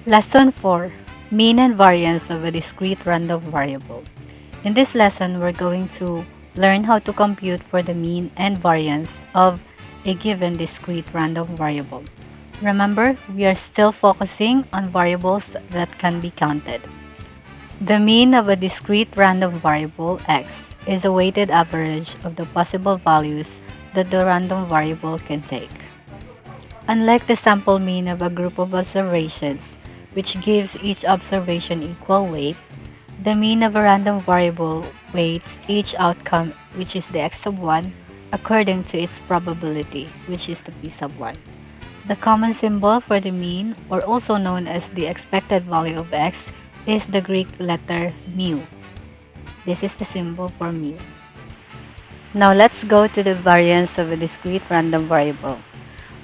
Lesson 4. Mean and variance of a discrete random variable. In this lesson, we're going to learn how to compute for the mean and variance of a given discrete random variable. Remember, we are still focusing on variables that can be counted. The mean of a discrete random variable x is a weighted average of the possible values that the random variable can take. Unlike the sample mean of a group of observations, which gives each observation equal weight, the mean of a random variable weights each outcome, which is the x sub 1, according to its probability, which is the p sub 1. The common symbol for the mean, or also known as the expected value of x, is the Greek letter mu. This is the symbol for mu. Now let's go to the variance of a discrete random variable.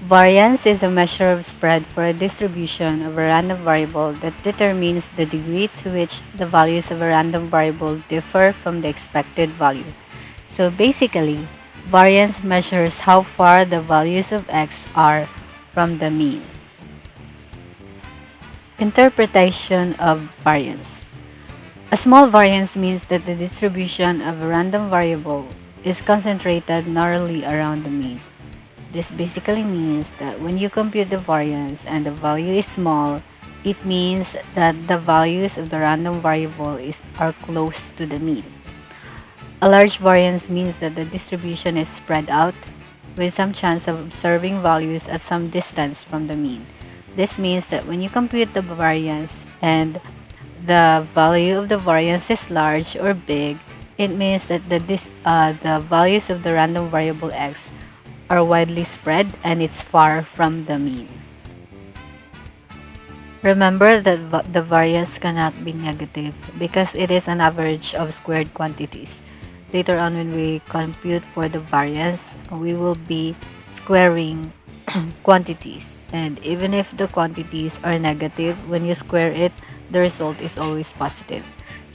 Variance is a measure of spread for a distribution of a random variable that determines the degree to which the values of a random variable differ from the expected value. So basically, variance measures how far the values of x are from the mean. Interpretation of variance. A small variance means that the distribution of a random variable is concentrated narrowly around the mean. This basically means that when you compute the variance and the value is small, it means that the values of the random variable are close to the mean. A large variance means that the distribution is spread out with some chance of observing values at some distance from the mean. This means that when you compute the variance and the value of the variance is large or big, it means that the values of the random variable x are widely spread and it's far from the mean. Remember that the variance cannot be negative because it is an average of squared quantities. Later on, when we compute for the variance, we will be squaring quantities, and even if the quantities are negative, when you square it, the result is always positive.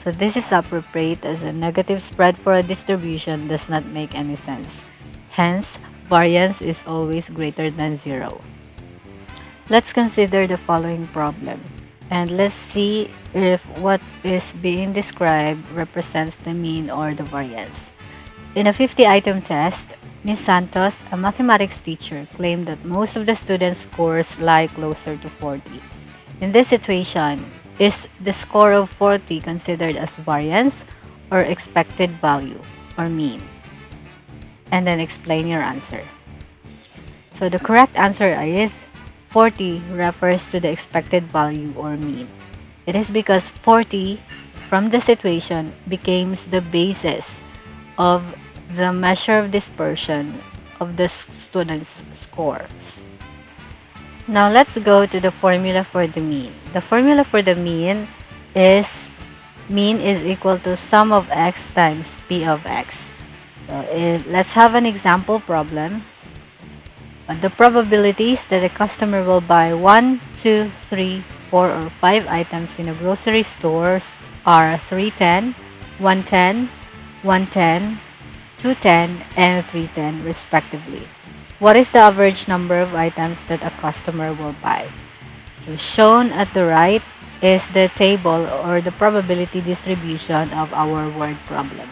So this is appropriate, as a negative spread for a distribution does not make any sense. Hence, variance is always greater than 0. Let's consider the following problem, and let's see if what is being described represents the mean or the variance. In a 50-item test, Ms. Santos, a mathematics teacher, claimed that most of the students' scores lie closer to 40. In this situation, is the score of 40 considered as variance or expected value or mean? And then explain your answer. So the correct answer is 40 refers to the expected value or mean. It is because 40 from the situation becomes the basis of the measure of dispersion of the student's scores. Now let's go to the formula for the mean. The formula for the mean is equal to sum of x times p of x. So let's have an example problem. The probabilities that a customer will buy 1, 2, 3, 4, or 5 items in a grocery store are 310, 110, 110, 210, and 310 respectively. What is the average number of items that a customer will buy? So shown at the right is the table or the probability distribution of our word problem.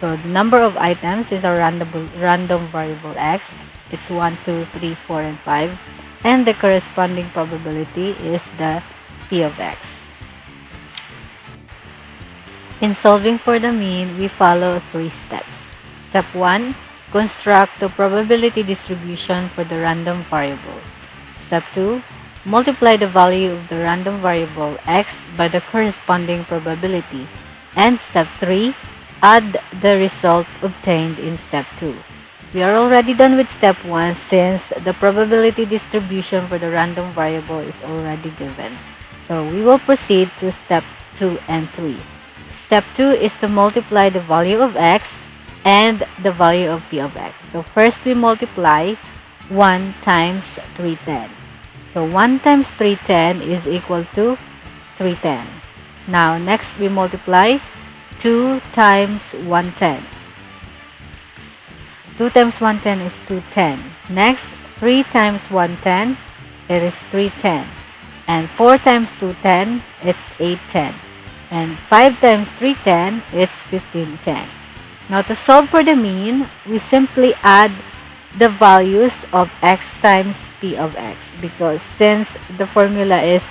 So the number of items is a random variable x. It's 1, 2, 3, 4, and 5. And the corresponding probability is the p of x. In solving for the mean, we follow 3 steps. Step 1. Construct the probability distribution for the random variable. Step 2. Multiply the value of the random variable x by the corresponding probability. And step 3. Add the result obtained in step 2. We are already done with step 1 since the probability distribution for the random variable is already given. So we will proceed to step 2 and 3. Step 2 is to multiply the value of x and the value of p of x. So first we multiply 1 times 310. So 1 times 310 is equal to 310. Now next we multiply 2 times 110. 2 times 110 is 210. Next, 3 times 110, it is 310. And 4 times 2, 10, it's 8, 10. And 5 times 3, 10, it's 15, 10. Now to solve for the mean, we simply add the values of x times p of x, because since the formula is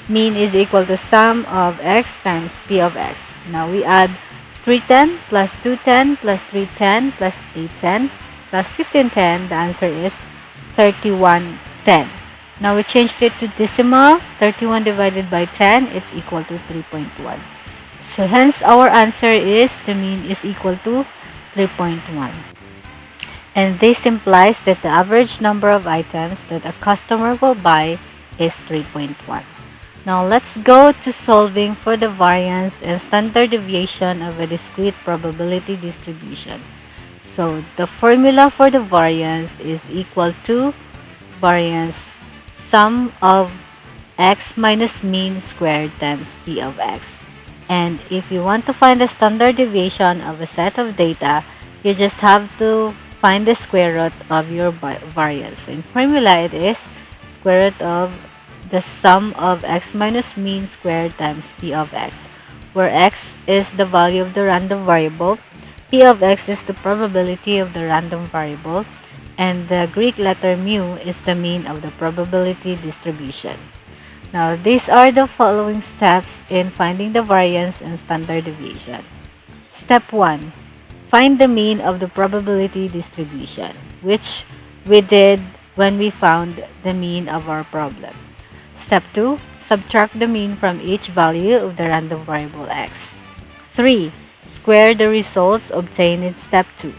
mean is equal to sum of x times p of x. Now we add 310 plus 210 plus 310 plus 810 plus 1510. The answer is 3110. Now we changed it to decimal. 31 divided by 10, it's equal to 3.1. So hence our answer is the mean is equal to 3.1. And this implies that the average number of items that a customer will buy is 3.1. Now let's go to solving for the variance and standard deviation of a discrete probability distribution. So the formula for the variance is equal to variance sum of x minus mean squared times p of x. And if you want to find the standard deviation of a set of data, you just have to find the square root of your variance. In formula, it is square root of the sum of x minus mean squared times p of x, where x is the value of the random variable, p of x is the probability of the random variable, and the Greek letter mu is the mean of the probability distribution. Now, these are the following steps in finding the variance and standard deviation. Step 1. Find the mean of the probability distribution, which we did when we found the mean of our problem. Step 2. Subtract the mean from each value of the random variable x. 3. Square the results obtained in step 2.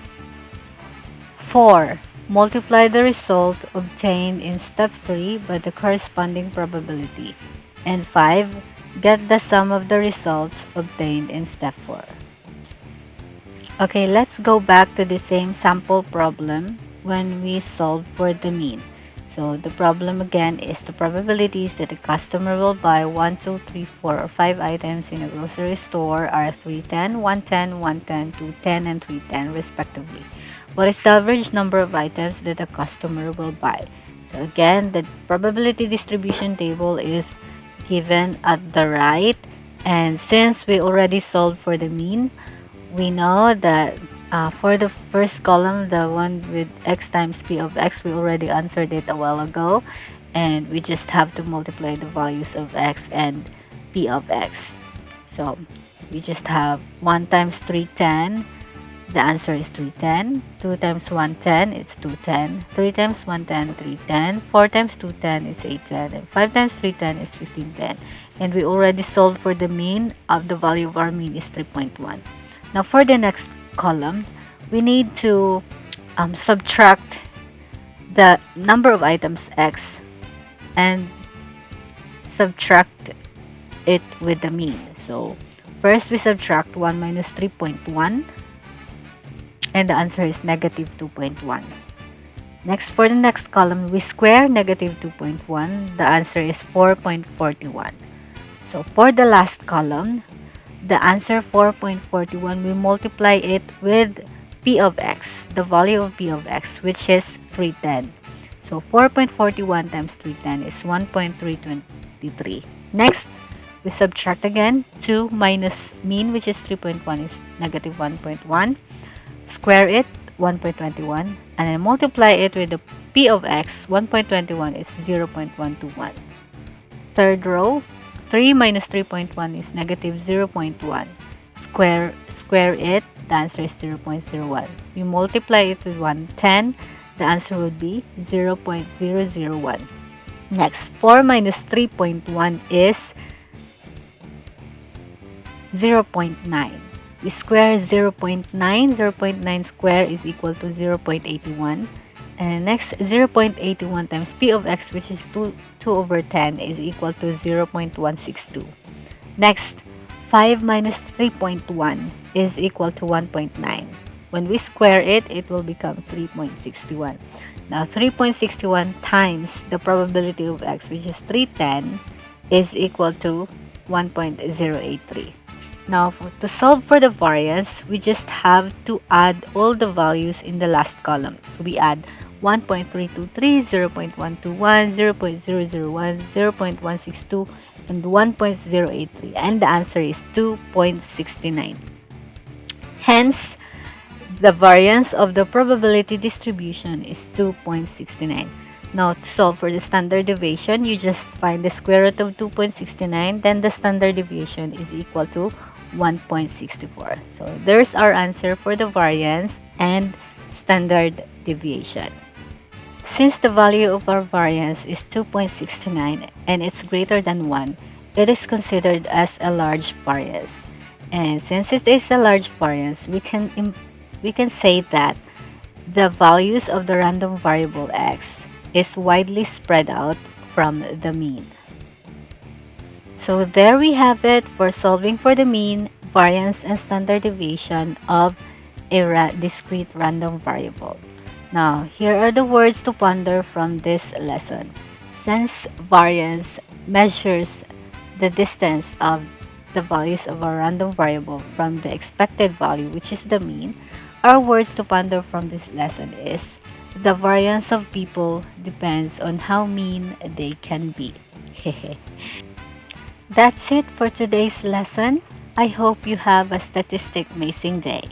4. Multiply the result obtained in step 3 by the corresponding probability. And 5. Get the sum of the results obtained in step 4. Okay, let's go back to the same sample problem when we solve for the mean. So the problem again is the probabilities that the customer will buy 1, 2, 3, 4, or 5 items in a grocery store are 310, 110, 110, 210, and 310 respectively. What is the average number of items that a customer will buy? So again, the probability distribution table is given at the right, and since we already solved for the mean, we know that for the first column, the one with x times p of x, we already answered it a while ago, and we just have to multiply the values of x and p of x. So we just have 1 times 310, the answer is 310. 2 times 110, it's 210. 3 times 110, 310. 4 times 210 is 810. And 5 times 310 is 1510. And we already solved for the mean of the value of our mean is 3.1. Now for the next column, we need to subtract the number of items x and subtract it with the mean. So first we subtract 1 minus 3.1, and the answer is negative 2.1. Next, for the next column, we square negative 2.1. The answer is 4.41. So for the last column, the answer 4.41, we multiply it with p of x, the value of p of x, which is 310. So 4.41 times 310 is 1.323. Next, we subtract again 2 minus mean, which is 3.1, is negative 1.1. Square it, 1.21, and then multiply it with the p of x. 1.21 is 0.121. Third row, 3 minus 3.1 is negative 0.1. Square it, the answer is 0.01. We multiply it with 110, the answer would be 0.001. Next, 4 minus 3.1 is 0.9. We square 0.9. 0.9 square is equal to 0.81. And next, 0.81 times p of x, which is 2 over 10, is equal to 0.162. Next, 5 minus 3.1 is equal to 1.9. When we square it, it will become 3.61. Now, 3.61 times the probability of x, which is 310, is equal to 1.083. Now, to solve for the variance, we just have to add all the values in the last column. So we add 1.323, 0.121, 0.001, 0.162, and 1.083. And the answer is 2.69. Hence, the variance of the probability distribution is 2.69. Now, to solve for the standard deviation, you just find the square root of 2.69, then the standard deviation is equal to 1.64. So, there's our answer for the variance and standard deviation. Since the value of our variance is 2.69 and it's greater than 1, it is considered as a large variance. And since it is a large variance, we can say that the values of the random variable x is widely spread out from the mean. So there we have it for solving for the mean, variance, and standard deviation of a discrete random variable. Now, here are the words to ponder from this lesson. Since variance measures the distance of the values of a random variable from the expected value, which is the mean, our words to ponder from this lesson is the variance of people depends on how mean they can be. That's it for today's lesson. I hope you have a statistic amazing day.